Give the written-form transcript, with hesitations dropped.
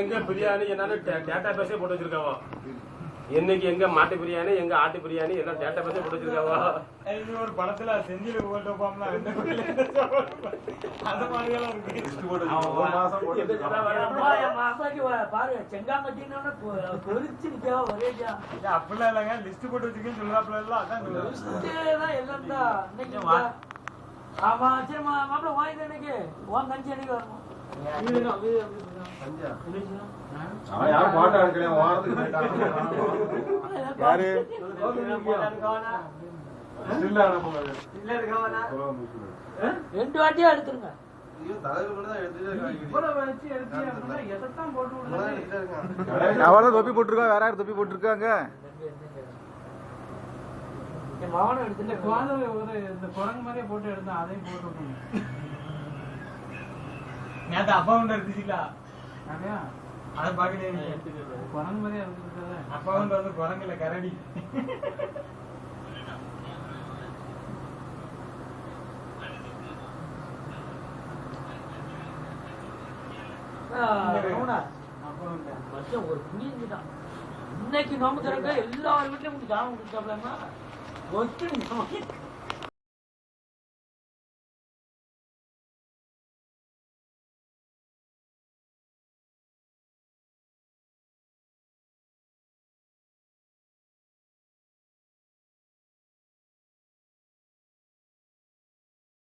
எங்க பிரியாணி என்னன்னு டேட்டா பேஸே போட்டு வச்சிருக்காவோ. என்னைக்கு எங்க மாட்டு பிரியாணி எங்க ஆட்டு பிரியாணி எல்லாம் டேட்டா பேஸே போட்டு வச்சிருக்காவோ. ஒரு படத்துல செஞ்சில போட்டு போம்ல அந்த மாதிரி எல்லாம் இருக்கு. பாரு செங்காமட்டின்னு கொதிச்சு நிக்கா ஒரேஜா. அப்படிலாம் இல்லைங்க, லிஸ்ட் போட்டு வச்சுக்கன்னு சொல்றாப்புல எல்லாம். அதான் எல்லாம் தான் இன்னைக்கு. ஆமா சரி மாப்பிள்ள வாங்கிட்டு இன்னைக்கு உன் கஞ்சி அன்னைக்கு வரணும். யாரும் பாட்டா இருக்கலையா யாரு ரெண்டு வாட்டியா எடுத்துருங்க. அவதான் தொப்பி போட்டிருக்கா, வேற யாரும் தொப்பி போட்டிருக்காங்க. மகனும் எடுத்துட்டு இந்த குரங்கு மாதிரியே போட்டு எடுத்தா அதையும் போட்டு நேற்று அப்பா ஒன்று எடுத்துச்சுங்களா? அதை பாக்கலையே, குரங்கு மாதிரியே எடுத்துருக்காரு. அப்பா ஒன்று வந்து குரங்கு இல்ல கரடி. ஒரு புரிஞ்சுட்டான். இன்னைக்கு நோம்பு திறக்க எல்லா வீட்லயும் ஜாமம் குடிச்சாப்லன்னா